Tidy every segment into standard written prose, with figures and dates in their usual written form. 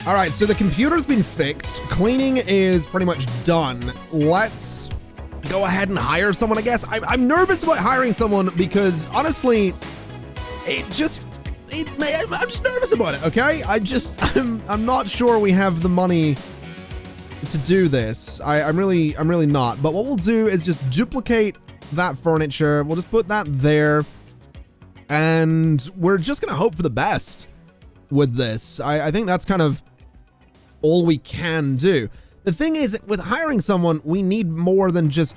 All right, so the computer's been fixed. Cleaning is pretty much done. Let's go ahead and hire someone, I guess. I'm nervous about hiring someone because honestly, I'm just nervous about it, okay? I'm not sure we have the money to do this. I'm really not. But what we'll do is just duplicate that furniture. We'll just put that there. And we're just gonna hope for the best with this. I think that's kind of all we can do. The thing is, with hiring someone, we need more than just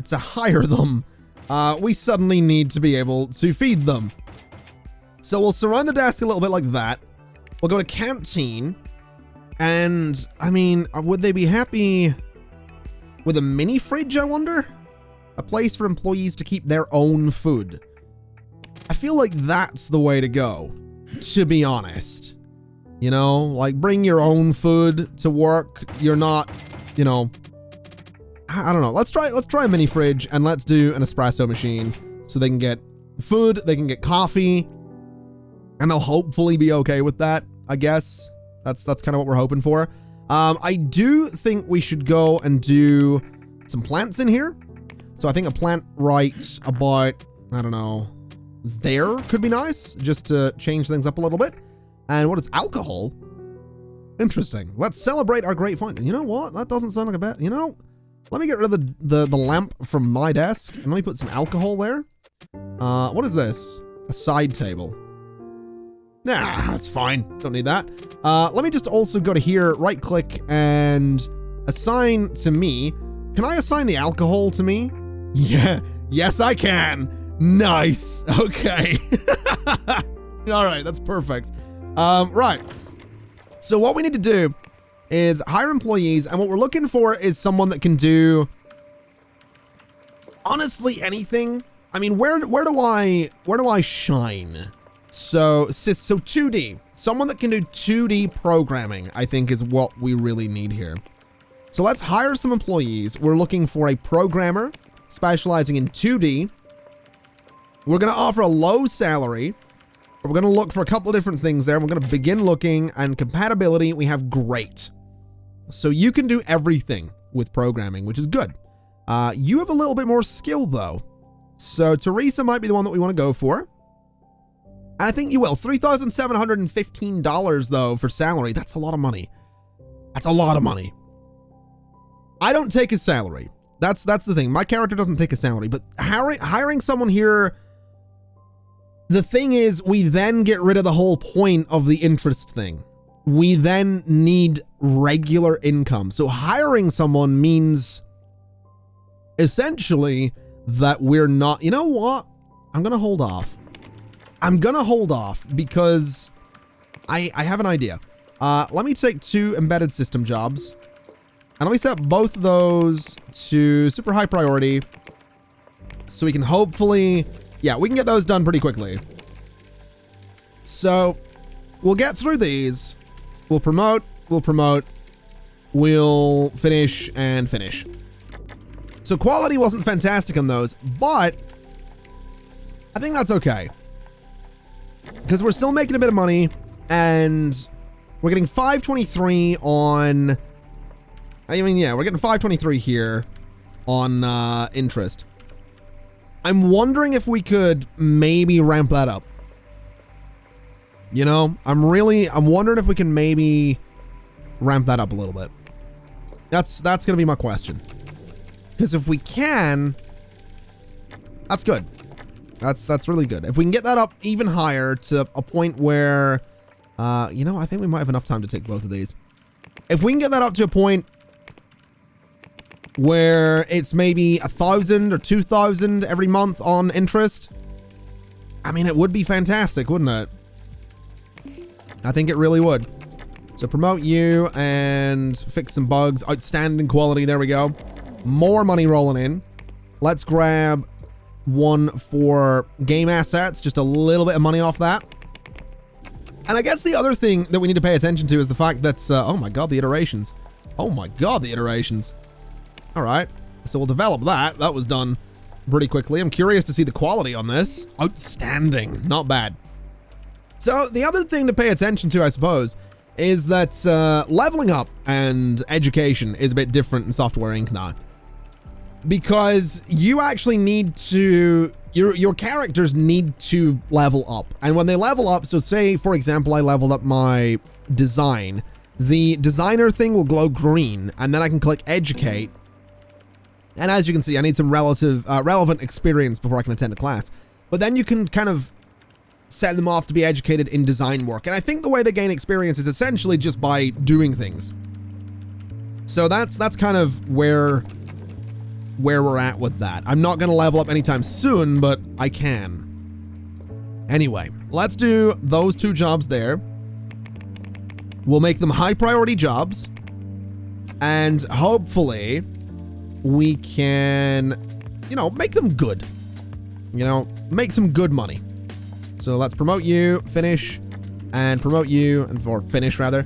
to hire them. We suddenly need to be able to feed them. So we'll surround the desk a little bit like that. We'll go to canteen. And I mean, would they be happy with a mini fridge, I wonder? A place for employees to keep their own food. I feel like that's the way to go, to be honest. You know, like bring your own food to work. You're not, you know, I don't know. Let's try a mini fridge and let's do an espresso machine so they can get food, they can get coffee, and they'll hopefully be okay with that, I guess. That's kind of what we're hoping for. I do think we should go and do some plants in here. So I think a plant right about, I don't know, there could be nice just to change things up a little bit. And what is alcohol? Interesting. Let's celebrate our great find. You know what? That doesn't sound like a bad, you know, let me get rid of the lamp from my desk and let me put some alcohol there. What is this? A side table. Nah, that's fine. Don't need that. Let me just also go to here, right click and assign to me. Can I assign the alcohol to me? Yeah, yes I can. Nice. Okay. All right, that's perfect. Right. So what we need to do is hire employees, and what we're looking for is someone that can do honestly anything. I mean, where do I shine? So 2D. Someone that can do 2D programming, I think, is what we really need here. So let's hire some employees. We're looking for a programmer specializing in 2D. We're going to offer a low salary. We're going to look for a couple of different things there. We're going to begin looking, and compatibility, we have great. So you can do everything with programming, which is good. You have a little bit more skill though. So Teresa might be the one that we want to go for. And I think you will. $3,715 though for salary. That's a lot of money. That's a lot of money. I don't take his salary. That's the thing. My character doesn't take a salary, but hiring someone here, the thing is, we then get rid of the whole point of the interest thing. We then need regular income. So hiring someone means essentially that we're not, you know what? I'm going to hold off. I'm going to hold off because I have an idea. Let me take 2 embedded system jobs and let me set both of those to super high priority so we can hopefully, yeah, we can get those done pretty quickly. So we'll get through these. We'll promote, we'll finish and finish. So quality wasn't fantastic on those, but I think that's okay. Because we're still making a bit of money, and we're getting 523 on, I mean, yeah, we're getting 523 here on interest. I'm wondering if we could maybe ramp that up. You know, I'm wondering if we can maybe ramp that up a little bit. That's gonna be my question. Because if we can, that's good. That's really good. If we can get that up even higher to a point where, you know, I think we might have enough time to take both of these. If we can get that up to a point where it's maybe 1,000 or 2,000 every month on interest, I mean, it would be fantastic, wouldn't it? I think it really would. So promote you and fix some bugs. Outstanding quality. There we go. More money rolling in. Let's grab one for game assets. Just a little bit of money off that. And I guess the other thing that we need to pay attention to is the fact that, oh my God, the iterations. Oh my God, the iterations. All right. So we'll develop that. That was done pretty quickly. I'm curious to see the quality on this. Outstanding. Not bad. So the other thing to pay attention to, I suppose, is that leveling up and education is a bit different in Software Inc. now. Because you actually need to, your characters need to level up. And when they level up, so say, for example, I leveled up my design, the designer thing will glow green, and then I can click educate. And as you can see, I need some relevant experience before I can attend a class. But then you can kind of set them off to be educated in design work. And I think the way they gain experience is essentially just by doing things. So that's kind of where we're at with that. I'm not going to level up anytime soon, but I can. Anyway, let's do those 2 jobs there. We'll make them high priority jobs, and hopefully we can, you know, make them good. You know, make some good money. So let's promote you, finish, and promote you, or finish rather.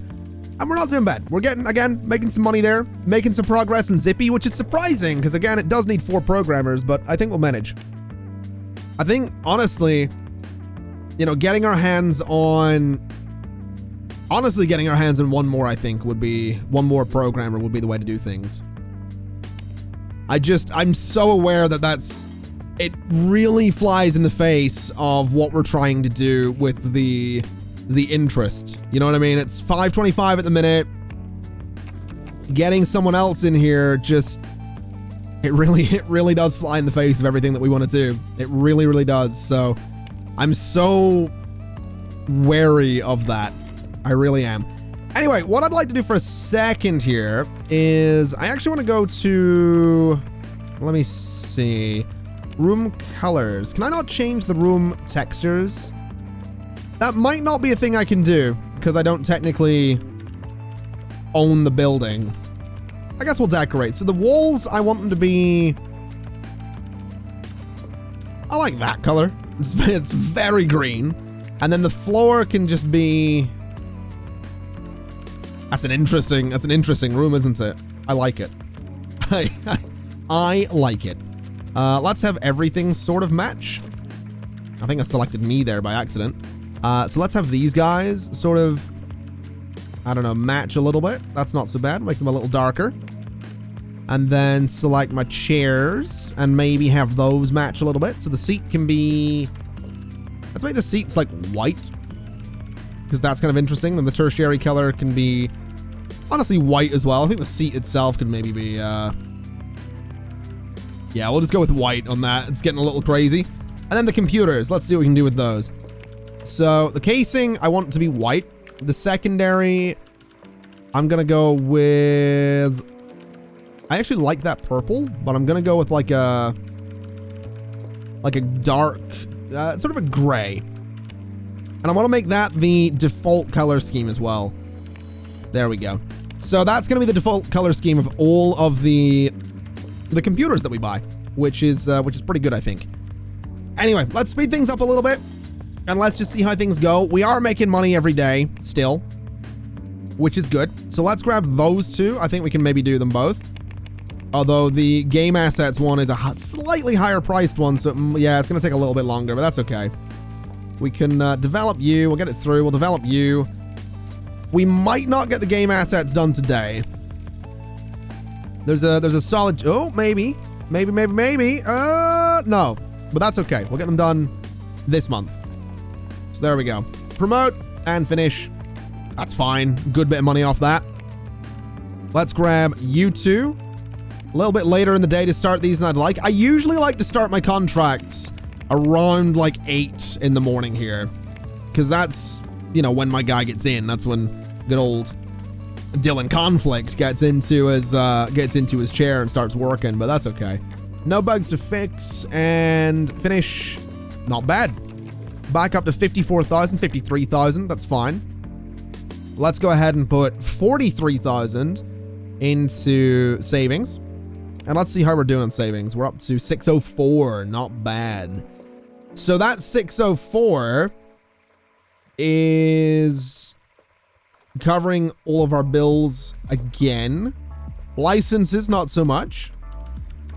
And we're not doing bad. We're getting, again, making some money there, making some progress in Zippy, which is surprising, because again, it does need 4 programmers, but I think we'll manage. I think, honestly, you know, getting our hands on one more, I think, would be, one more programmer would be the way to do things. I'm so aware that it really flies in the face of what we're trying to do with the interest. You know what I mean? It's 525 at the minute. Getting someone else in here just, it really does fly in the face of everything that we want to do. It really, really does. So I'm so wary of that. I really am. Anyway, what I'd like to do for a second here is I actually want to go to, let me see, room colors. Can I not change the room textures? That might not be a thing I can do because I don't technically own the building. I guess we'll decorate. So the walls, I want them to be, I like that color. It's very green. And then the floor can just be, that's an interesting room, isn't it? I like it. I like it. Let's have everything sort of match. I think I selected me there by accident. So let's have these guys sort of, I don't know, match a little bit. That's not so bad. Make them a little darker. And then select my chairs and maybe have those match a little bit. So the seat can be, let's make the seats like white, because that's kind of interesting. Then the tertiary color can be honestly white as well. I think the seat itself could maybe be, yeah, we'll just go with white on that. It's getting a little crazy. And then the computers, let's see what we can do with those. So the casing, I want it to be white. The secondary, I'm gonna go with, I actually like that purple, but I'm gonna go with like a dark, sort of a gray. And I want to make that the default color scheme as well. There we go. So that's going to be the default color scheme of all of the computers that we buy, which is pretty good, I think. Anyway, let's speed things up a little bit and let's just see how things go. We are making money every day still, which is good. So let's grab those 2. I think we can maybe do them both. Although the game assets one is a slightly higher priced one, so yeah, it's going to take a little bit longer, but that's okay. We can develop you. We'll get it through. We'll develop you. We might not get the game assets done today. There's a solid, oh, maybe. No, but that's okay. We'll get them done this month. So there we go. Promote and finish. That's fine. Good bit of money off that. Let's grab you 2. A little bit later in the day to start these than I'd like. I usually like to start my contracts around like 8 in the morning here, because that's, you know, when my guy gets in. That's when good old Dylan Conflict gets into his chair and starts working, but that's okay. No bugs to fix and finish. Not bad. Back up to 54,000, 53,000. That's fine. Let's go ahead and put 43,000 into savings. And let's see how we're doing on savings. We're up to 604. Not bad. So that 604 is covering all of our bills again. Licenses, not so much.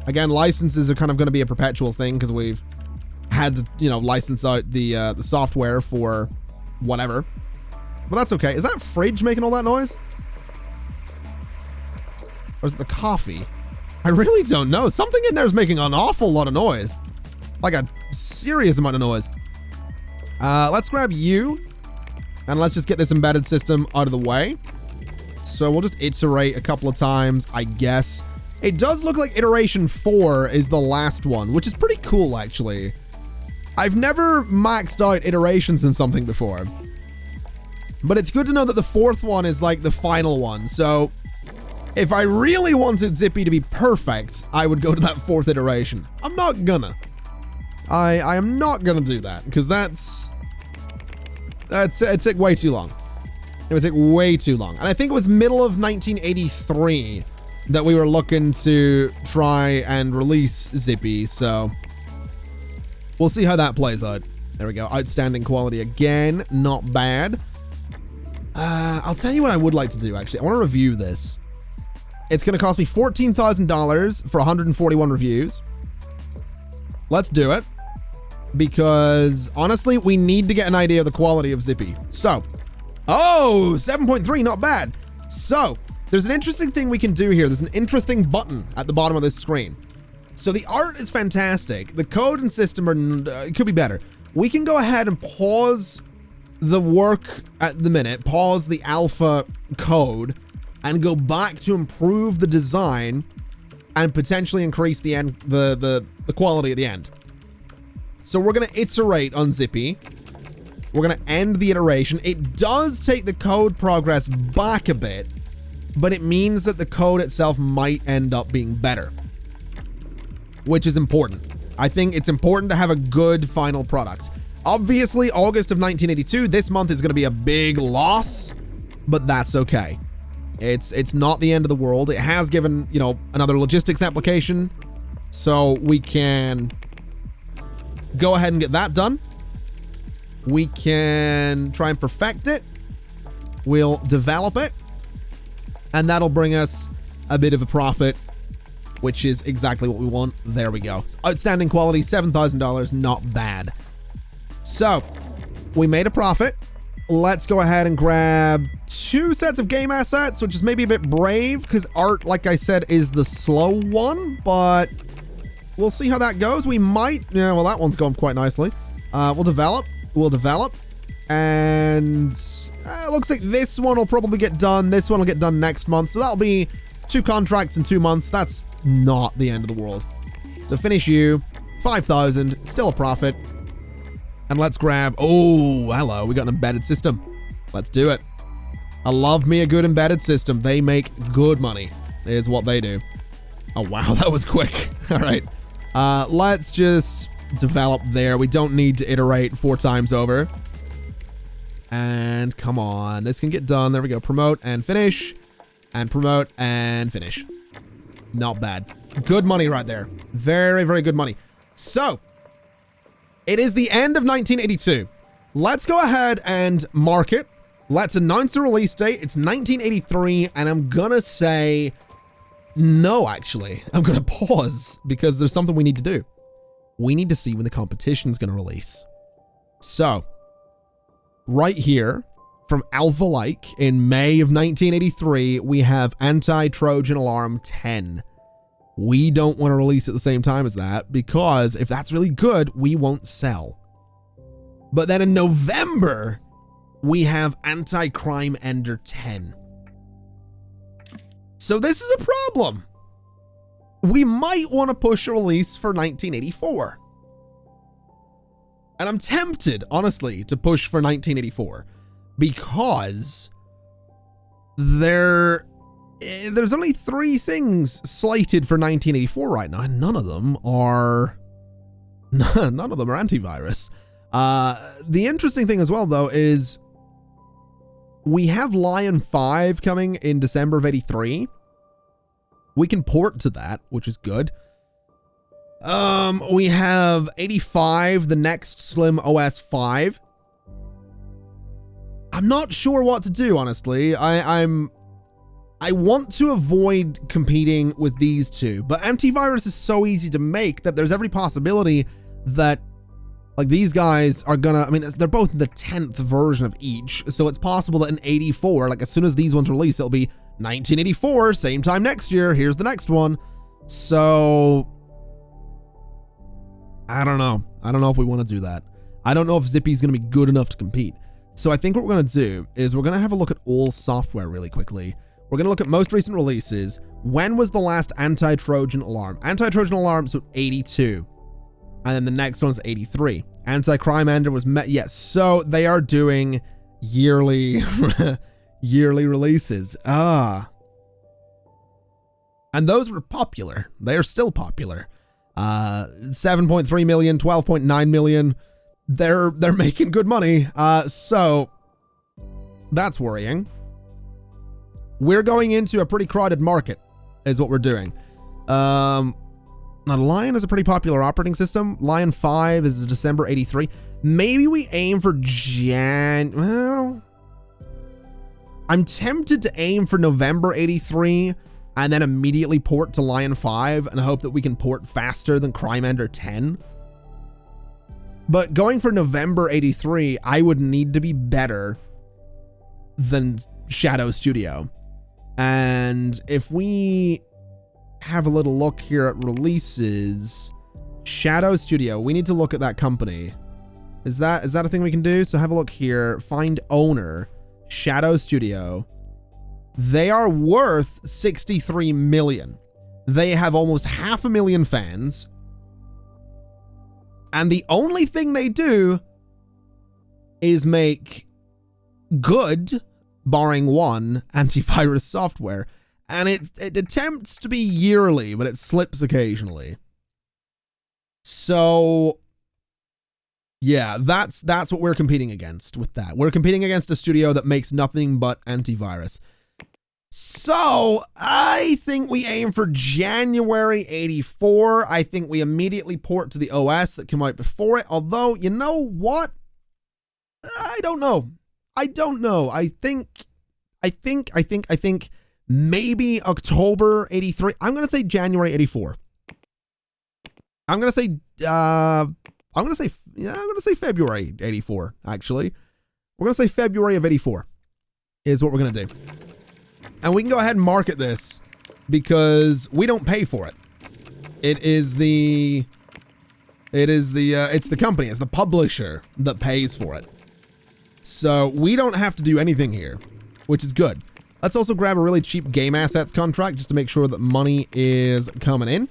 Again, licenses are kind of going to be a perpetual thing because we've had to, you know, license out the software for whatever. But that's okay. Is that fridge making all that noise? Or is it the coffee? I really don't know. Something in there is making an awful lot of noise. Like a serious amount of noise. Let's grab you. And let's just get this embedded system out of the way. So we'll just iterate a couple of times, I guess. It does look like iteration 4 is the last one, which is pretty cool, actually. I've never maxed out iterations in something before. But it's good to know that the 4th one is like the final one. So if I really wanted Zippy to be perfect, I would go to that 4th iteration. I'm not gonna. I am not gonna do that, because it'd take way too long. It would take way too long. And I think it was middle of 1983 that we were looking to try and release Zippy, so we'll see how that plays out. There we go. Outstanding quality again. Not bad. I'll tell you what I would like to do, actually. I want to review this. It's going to cost me $14,000 for 141 reviews. Let's do it. Because, honestly, we need to get an idea of the quality of Zippy. So, 7.3, not bad. So, there's an interesting thing we can do here. There's an interesting button at the bottom of this screen. So the art is fantastic. The code and system it could be better. We can go ahead and pause the work at the minute, pause the alpha code, and go back to improve the design and potentially increase the quality at the end. So we're gonna iterate on Zippy. We're gonna end the iteration. It does take the code progress back a bit, but it means that the code itself might end up being better, which is important. I think it's important to have a good final product. Obviously, August of 1982, this month is going to be a big loss, but that's okay. It's not the end of the world. It has given, another logistics application, so we can go ahead and get that done. We can try and perfect it. We'll develop it, and that'll bring us a bit of a profit, which is exactly what we want. There we go. So outstanding quality, $7,000, not bad. So we made a profit. Let's go ahead and grab 2 sets of game assets, which is maybe a bit brave because art, like I said, is the slow one, but we'll see how that goes. We might, well, that one's going quite nicely. We'll develop, and it looks like this one will probably get done. This one will get done next month. So that'll be 2 contracts in 2 months. That's not the end of the world. So finish you, 5,000, still a profit. And let's grab, hello, we got an embedded system. Let's do it. I love me a good embedded system. They make good money, is what they do. Oh, wow, that was quick. All right. Let's just develop there. We don't need to iterate 4 times over. And come on, this can get done. There we go. Promote and finish. And promote and finish. Not bad. Good money right there. Very, very good money. So, it is the end of 1982. Let's go ahead and mark it. Let's announce the release date. It's 1983, and I'm gonna say no, actually. I'm gonna pause because there's something we need to do. We need to see when the competition's gonna release. So, right here, from Alpha Like in May of 1983, we have Anti-Trojan Alarm 10. We don't want to release at the same time as that because if that's really good, we won't sell. But then in November, we have Anti-Crime Ender 10. So this is a problem. We might want to push a release for 1984. And I'm tempted, honestly, to push for 1984 because there's only 3 things slated for 1984 right now, and none of them are antivirus. The interesting thing as well, though, is we have Lion 5 coming in December of 83. We can port to that, which is good. We have 85, the next Slim OS 5. I'm not sure what to do, honestly. I want to avoid competing with these 2, but antivirus is so easy to make that there's every possibility that Like these guys are gonna, I mean, they're both the 10th version of each. So it's possible that in 84, like as soon as these ones release, it'll be 1984, same time next year. Here's the next one. So I don't know. I don't know if we want to do that. I don't know if Zippy's going to be good enough to compete. So I think what we're going to do is we're going to have a look at all software really quickly. We're going to look at most recent releases. When was the last anti-Trojan alarm? Anti-Trojan alarm, so 82. And then the next one's 83. Anti-Crime Ender was met. Yes, so they are doing yearly yearly releases. And those were popular. They are still popular. 7.3 million, 12.9 million. They're making good money. So that's worrying. We're going into a pretty crowded market is what we're doing. Now Lion is a pretty popular operating system. Lion 5 is December 83. Maybe we aim for well, I'm tempted to aim for November 83 and then immediately port to Lion 5 and hope that we can port faster than Crime Ender 10. But going for November 83, I would need to be better than Shadow Studio. And if we have a little look here at releases, Shadow Studio, we need to look at that company. Is that a thing we can do? So have a look here, find owner, Shadow Studio. They are worth 63 million. They have almost 500,000 fans. And the only thing they do is make good, barring one, antivirus software. And it attempts to be yearly, but it slips occasionally. So yeah, that's what we're competing against with that. We're competing against a studio that makes nothing but antivirus. So I think we aim for January 84. I think we immediately port to the OS that came out before it. Although, you know what? I don't know. I think maybe October 83. I'm going to say January 84. I'm going to say February 84, actually. We're going to say February of 84 is what we're going to do. And we can go ahead and market this because we don't pay for it. It's the company, it's the publisher that pays for it. So we don't have to do anything here, which is good. Let's also grab a really cheap game assets contract just to make sure that money is coming in.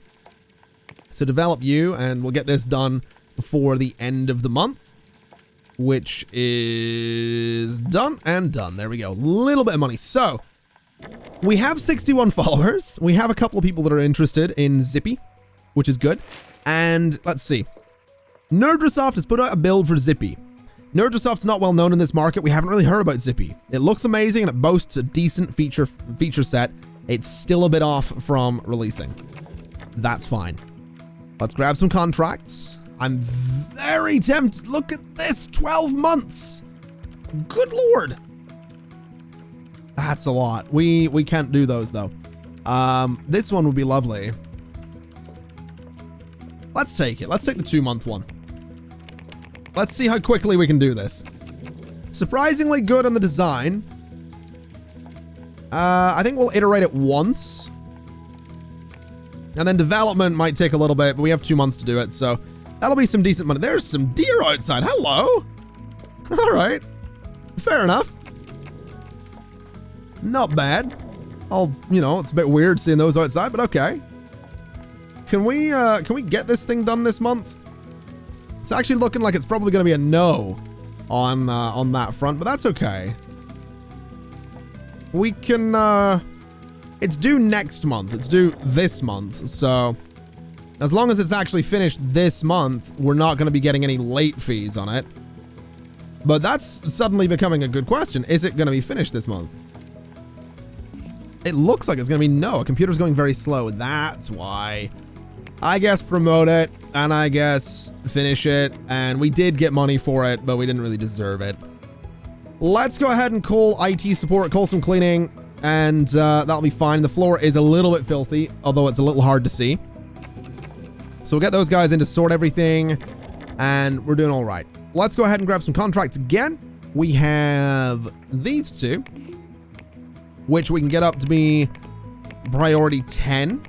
So develop you, and we'll get this done before the end of the month, which is done and done. There we go. Little bit of money. So we have 61 followers. We have a couple of people that are interested in Zippy, which is good. And let's see. Nerdrasoft has put out a build for Zippy. Nerdrasoft's not well known in this market. We haven't really heard about Zippy. It looks amazing and it boasts a decent feature set. It's still a bit off from releasing. That's fine. Let's grab some contracts. I'm very tempted. Look at this, 12 months. Good Lord. That's a lot. We can't do those though. This one would be lovely. Let's take it. Let's take the 2-month one. Let's see how quickly we can do this. Surprisingly good on the design. I think we'll iterate it once. And then development might take a little bit, but we have 2 months to do it, so that'll be some decent money. There's some deer outside. Hello. All right. Fair enough. Not bad. It's a bit weird seeing those outside, but okay. Can we get this thing done this month? It's actually looking like it's probably going to be a no on that front, but that's okay. We can, it's due next month. It's due this month. So as long as it's actually finished this month, we're not going to be getting any late fees on it. But that's suddenly becoming a good question. Is it going to be finished this month? It looks like it's going to be no. A computer's going very slow. That's why. I guess promote it, and I guess finish it, and we did get money for it, but we didn't really deserve it. Let's go ahead and call IT support, call some cleaning, and that'll be fine. The floor is a little bit filthy, although it's a little hard to see. So we'll get those guys in to sort everything. and we're doing all right. Let's go ahead and grab some contracts again. We have these two, which we can get up to be priority 10.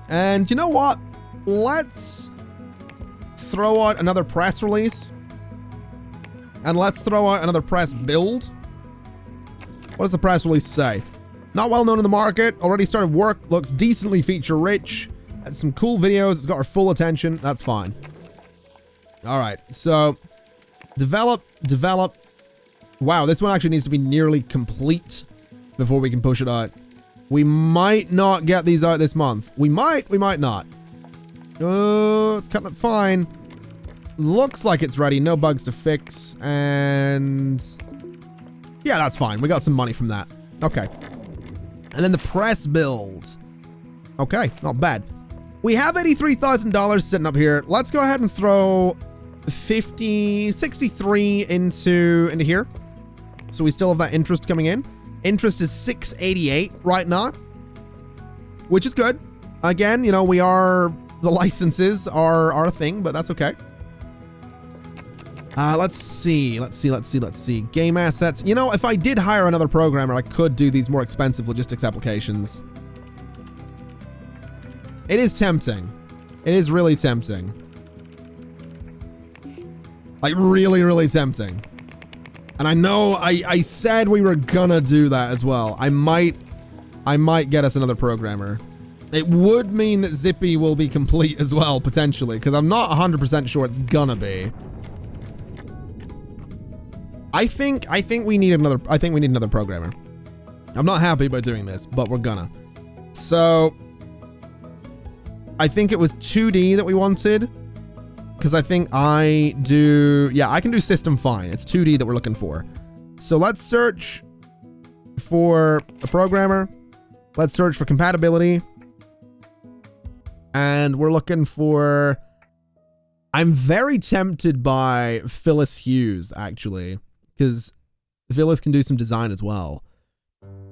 And you know what? Let's throw out another press release. And let's throw out another press build. What does the press release say? Not well known in the market, already started work, looks decently feature rich, has some cool videos, it's got our full attention, that's fine. All right, so develop. Wow, this one actually needs to be nearly complete before we can push it out. We might not get these out this month. We might not. Oh, it's cutting it fine. Looks like it's ready, no bugs to fix, and yeah, that's fine. We got some money from that. Okay. And then the press build. Okay, not bad. We have $83,000 sitting up here. Let's go ahead and throw 63 into here. So we still have that interest coming in. Interest is 688 right now, which is good. Again, you know, the licenses are our thing, but that's okay. Let's see. Game assets. You know, if I did hire another programmer, I could do these more expensive logistics applications. It is tempting. It is really tempting. Like, really, really tempting. And I know I said we were gonna do that as well. I might get us another programmer. It would mean that Zippy will be complete as well, potentially, because I'm not 100% sure it's gonna be. I think we need another programmer. I'm not happy about doing this, but we're gonna. So I think it was 2D that we wanted, because I think I can do system fine. It's 2D that we're looking for. So let's search for a programmer. Let's search for compatibility. And we're looking for, I'm very tempted by Phyllis Hughes, actually, because Phyllis can do some design as well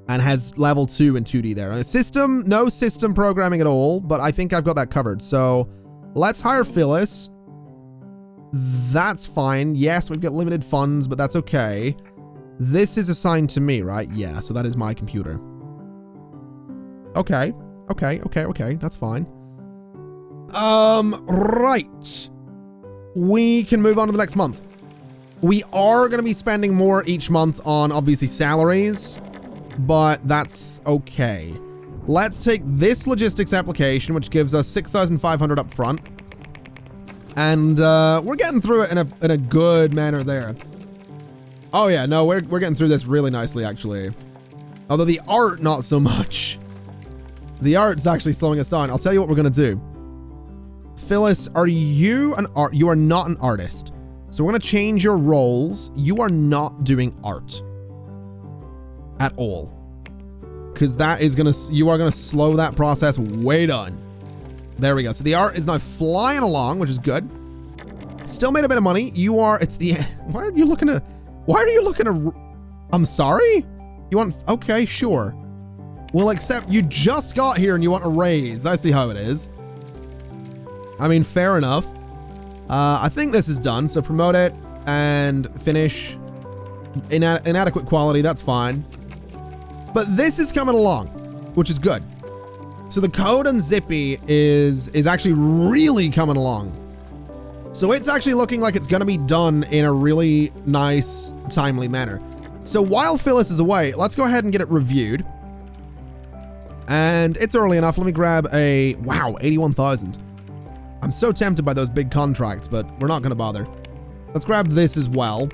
and has level 2 in 2D there. And no system programming at all, but I think I've got that covered. So let's hire Phyllis. That's fine. Yes, we've got limited funds, but that's okay. This is assigned to me, right? Yeah, so that is my computer. Okay. That's fine. Right. We can move on to the next month. We are going to be spending more each month on, obviously, salaries, but that's okay. Let's take this logistics application, which gives us 6,500 up front. And we're getting through it in a good manner there. Oh yeah, no, we're getting through this really nicely, actually. Although the art, not so much. The art's actually slowing us down. I'll tell you what we're gonna do. Phyllis, you are not an artist. So we're gonna change your roles. You are not doing art at all, because you are gonna slow that process way down. There we go. So the art is now flying along, which is good. Still made a bit of money. Why are you looking to, I'm sorry? You want, okay, sure. Well, except you just got here and you want a raise. I see how it is. I mean, fair enough. I think this is done. So promote it and finish. Inadequate quality, that's fine. But this is coming along, which is good. So the code on Zippy is actually really coming along. So it's actually looking like it's going to be done in a really nice, timely manner. So while Phyllis is away, let's go ahead and get it reviewed. And it's early enough. Let me grab wow, 81,000. I'm so tempted by those big contracts, but we're not going to bother. Let's grab this as well,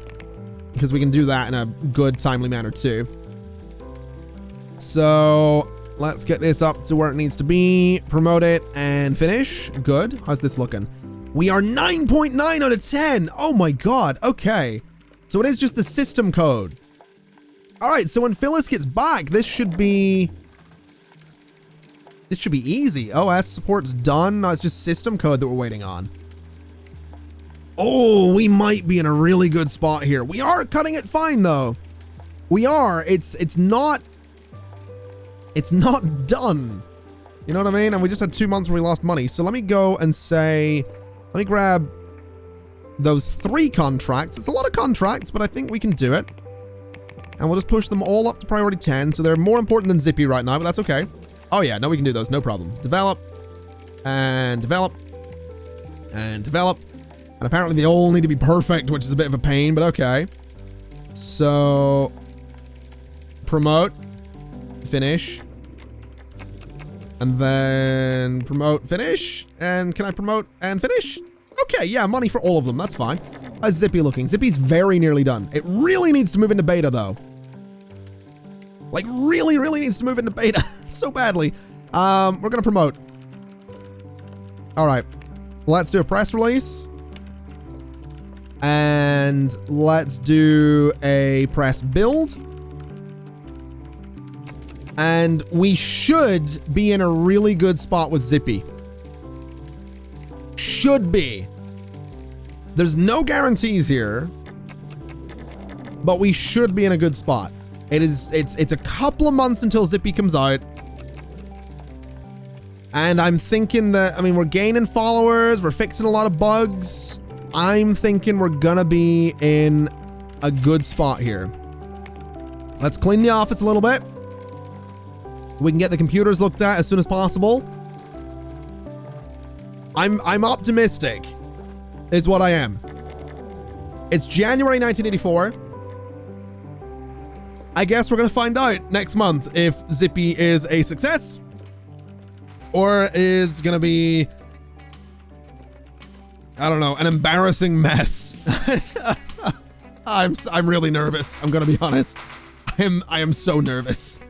because we can do that in a good, timely manner too. So let's get this up to where it needs to be, promote it, and finish. Good. How's this looking? We are 9.9 out of 10. Oh my God. Okay. So it is just the system code. All right. So when Phyllis gets back, this should be easy. OS support's done. Now it's just system code that we're waiting on. Oh, we might be in a really good spot here. We are cutting it fine though. We are. It's not done. You know what I mean? And we just had 2 months where we lost money. So let me go and say Let me grab those 3 contracts. It's a lot of contracts, but I think we can do it. And we'll just push them all up to priority 10. So they're more important than Zippy right now, but that's okay. Oh yeah, no, we can do those. No problem. Develop. And develop. And develop. And apparently they all need to be perfect, which is a bit of a pain, but okay. So promote. Finish. And then promote, finish. And can I promote and finish? Okay, yeah, money for all of them. That's fine. How's Zippy looking? Zippy's very nearly done. It really needs to move into beta, though. Like, really, really needs to move into beta so badly. We're going to promote. All right. Let's do a press release. And let's do a press build. And we should be in a really good spot with Zippy. Should be. There's no guarantees here, but we should be in a good spot. It's a couple of months until Zippy comes out. And I'm thinking that, I mean, we're gaining followers, we're fixing a lot of bugs. I'm thinking we're gonna be in a good spot here. Let's clean the office a little bit. We can get the computers looked at as soon as possible. I'm optimistic, is what I am. It's January 1984. I guess we're gonna find out next month if Zippy is a success or is gonna be, I don't know, an embarrassing mess. I'm really nervous. I'm gonna be honest. I am so nervous.